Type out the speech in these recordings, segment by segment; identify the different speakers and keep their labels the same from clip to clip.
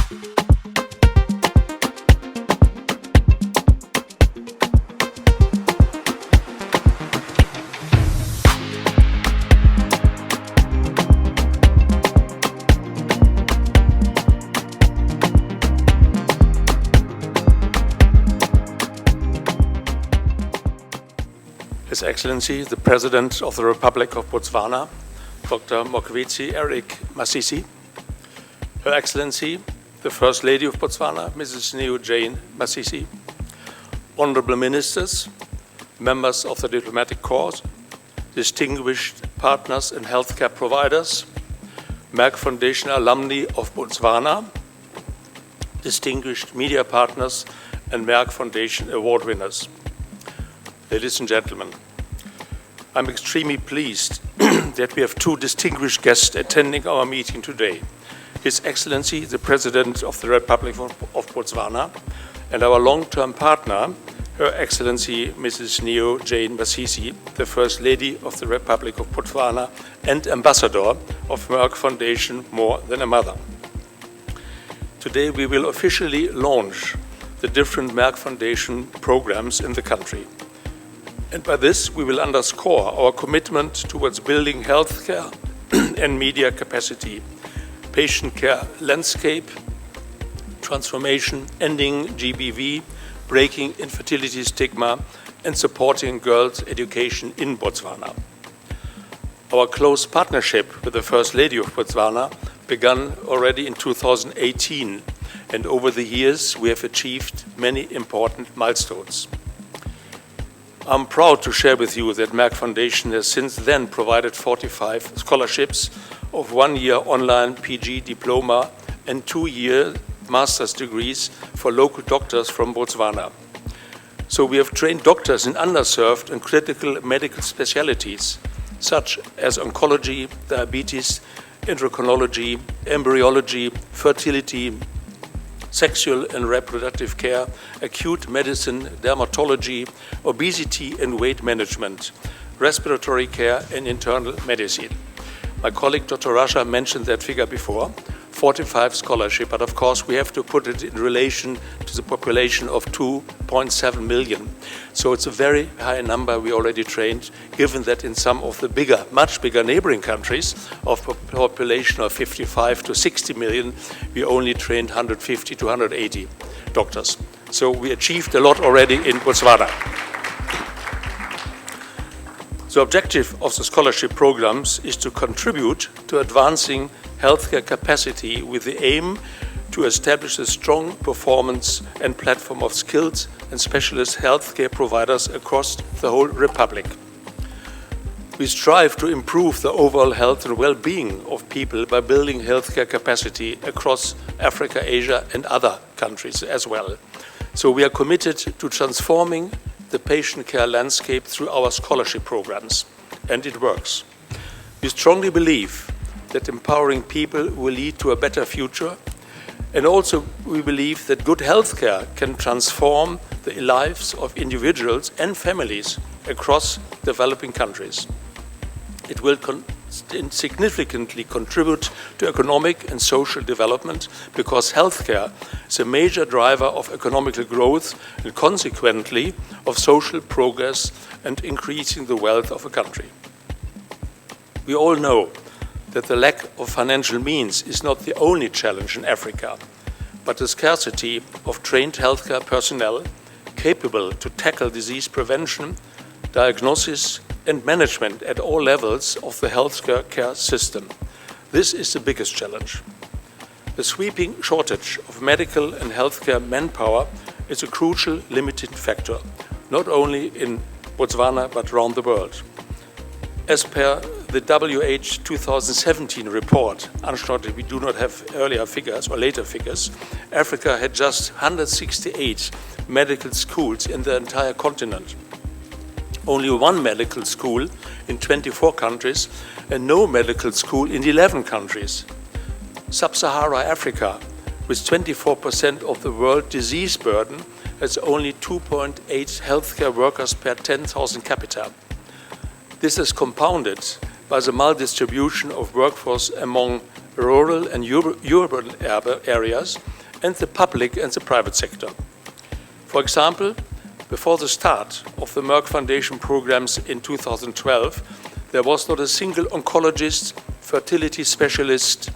Speaker 1: His Excellency, the President of the Republic of Botswana, Dr. Eric Masisi, Her Excellency, the First Lady of Botswana, Mrs. JANE MASISI, Honorable Ministers, members of the Diplomatic Corps, distinguished partners and healthcare providers, Merck Foundation alumni of Botswana, distinguished media partners, and Merck Foundation award winners. Ladies and gentlemen, I'm extremely pleased that we have two distinguished guests attending our meeting today. His Excellency, the President of the Republic of Botswana, and our long-term partner, Her Excellency Mrs. JANE MASISI, the First Lady of the Republic of Botswana and Ambassador of Merck Foundation More Than a Mother. Today we will officially launch the different Merck Foundation programs in the country. And by this, we will underscore our commitment towards building healthcare and media capacity, patient care landscape, transformation, ending GBV, breaking infertility stigma, and supporting girls' education in Botswana. Our close partnership with the First Lady of Botswana began already in 2018, and over the years we have achieved many important milestones. I'm proud to share with you that Merck Foundation has since then provided 45 scholarships of 1-year online PG diploma and 2-year master's degrees for local doctors from Botswana. So we have trained doctors in underserved and critical medical specialties, such as oncology, diabetes, endocrinology, embryology, fertility, sexual and reproductive care, acute medicine, dermatology, obesity and weight management, respiratory care, and internal medicine. My colleague Dr. Rasha mentioned that figure before, 45 scholarship, but of course we have to put it in relation to the population of 2.7 million. So it's a very high number we already trained, given that in some of the bigger, much bigger neighboring countries of a population of 55 to 60 million, we only trained 150 to 180 doctors. So we achieved a lot already in Botswana. The objective of the scholarship programs is to contribute to advancing healthcare capacity with the aim to establish a strong performance and platform of skilled and specialist healthcare providers across the whole Republic. We strive to improve the overall health and well-being of people by building healthcare capacity across Africa, Asia, and other countries as well. So we are committed to transforming the patient care landscape through our scholarship programs, and it works. We strongly believe that empowering people will lead to a better future, and also we believe that good healthcare can transform the lives of individuals and families across developing countries. It will significantly contribute to economic and social development because healthcare is a major driver of economic growth and consequently of social progress and increasing the wealth of a country. We all know that the lack of financial means is not the only challenge in Africa, but the scarcity of trained healthcare personnel capable to tackle disease prevention, diagnosis, and management at all levels of the healthcare care system. This is the biggest challenge. The sweeping shortage of medical and healthcare manpower is a crucial limiting factor, not only in Botswana but around the world. As per the WHO 2017 report, unfortunately we do not have earlier figures or later figures, Africa had just 168 medical schools in the entire continent. Only one medical school in 24 countries and no medical school in 11 countries. Sub-Sahara Africa, with 24% of the world disease burden, has only 2.8 healthcare workers per 10,000 capita. This is compounded by the maldistribution of workforce among rural and urban areas, and the public and the private sector. For example, before the start of the Merck Foundation programs in 2012, there was not a single oncologist, fertility specialist,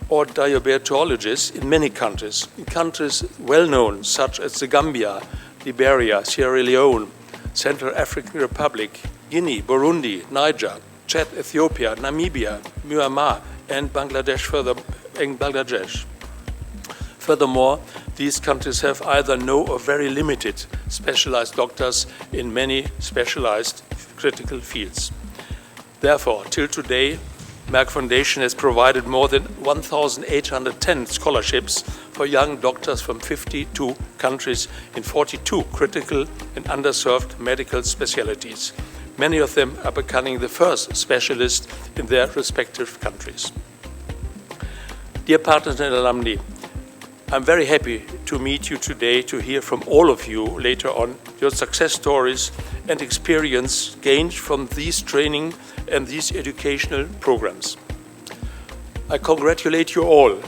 Speaker 1: or diabetologist in many countries. In countries well known, such as the Gambia, Liberia, Sierra Leone, Central African Republic, Guinea, Burundi, Niger, Chad, Ethiopia, Namibia, Myanmar, and Bangladesh. Furthermore, these countries have either no or very limited specialized doctors in many specialized critical fields. Therefore, till today, Merck Foundation has provided more than 1,810 scholarships for young doctors from 52 countries in 42 critical and underserved medical specialties. Many of them are becoming the first specialists in their respective countries. Dear partners and alumni, I'm very happy to meet you today, to hear from all of you later on your success stories and experience gained from these training and these educational programs. I congratulate you all.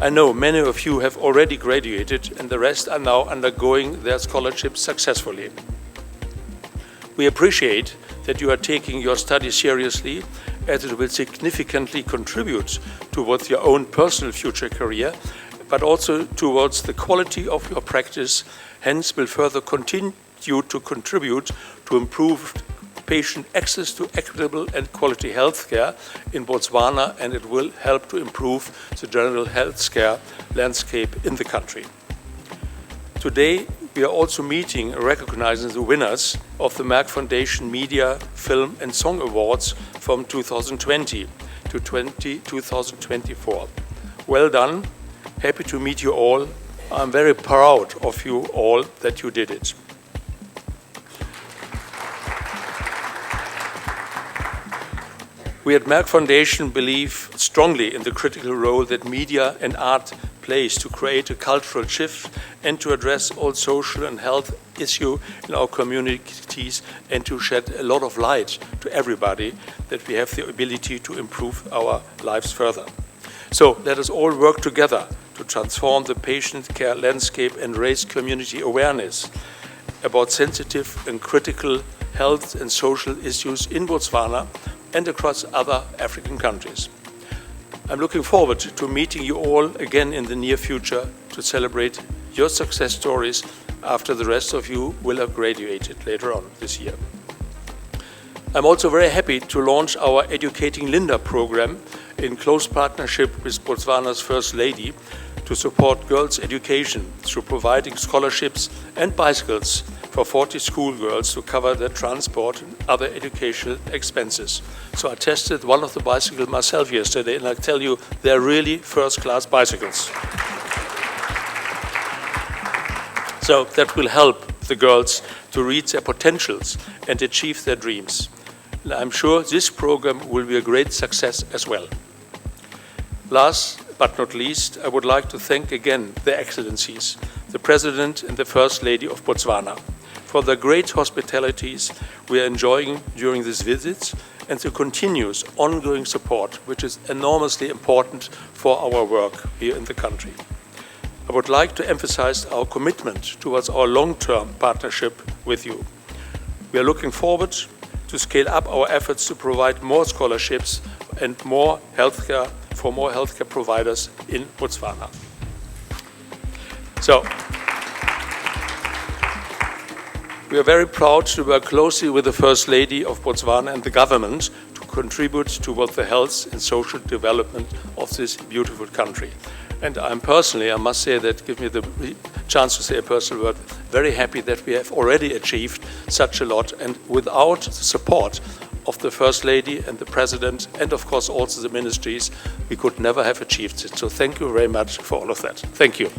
Speaker 1: I know many of you have already graduated and the rest are now undergoing their scholarships successfully. We appreciate that you are taking your study seriously, as it will significantly contribute towards your own personal future career, but also towards the quality of your practice, hence will further continue to contribute to improved patient access to equitable and quality healthcare in Botswana, and it will help to improve the general healthcare landscape in the country. Today, we are also meeting and recognizing the winners of the Merck Foundation Media, Film and Song Awards from 2020 to 2024. Well done. Happy to meet you all. I'm very proud of you all that you did it. We at Merck Foundation believe strongly in the critical role that media and art plays to create a cultural shift and to address all social and health issues in our communities and to shed a lot of light to everybody that we have the ability to improve our lives further. So let us all work together to transform the patient care landscape and raise community awareness about sensitive and critical health and social issues in Botswana and across other African countries. I'm looking forward to meeting you all again in the near future to celebrate your success stories after the rest of you will have graduated later on this year. I'm also very happy to launch our Educating Linda program in close partnership with Botswana's First Lady to support girls' education through providing scholarships and bicycles for 40 schoolgirls to cover their transport and other educational expenses. So I tested one of the bicycles myself yesterday, and I tell you, they're really first-class bicycles. So that will help the girls to reach their potentials and achieve their dreams. And I'm sure this program will be a great success as well. Last but not least, I would like to thank again the Excellencies, the President and the First Lady of Botswana, for the great hospitalities we are enjoying during these visits and the continuous ongoing support, which is enormously important for our work here in the country. I would like to emphasize our commitment towards our long-term partnership with you. We are looking forward to scale up our efforts to provide more scholarships and more healthcare for more healthcare providers in Botswana. So, we are very proud to work closely with the First Lady of Botswana and the government to contribute towards the health and social development of this beautiful country. And I'm personally, I must say that, give me the chance to say a personal word, very happy that we have already achieved such a lot, and without the support of the First Lady and the President and of course also the ministries, we could never have achieved it. So thank you very much for all of that. Thank you.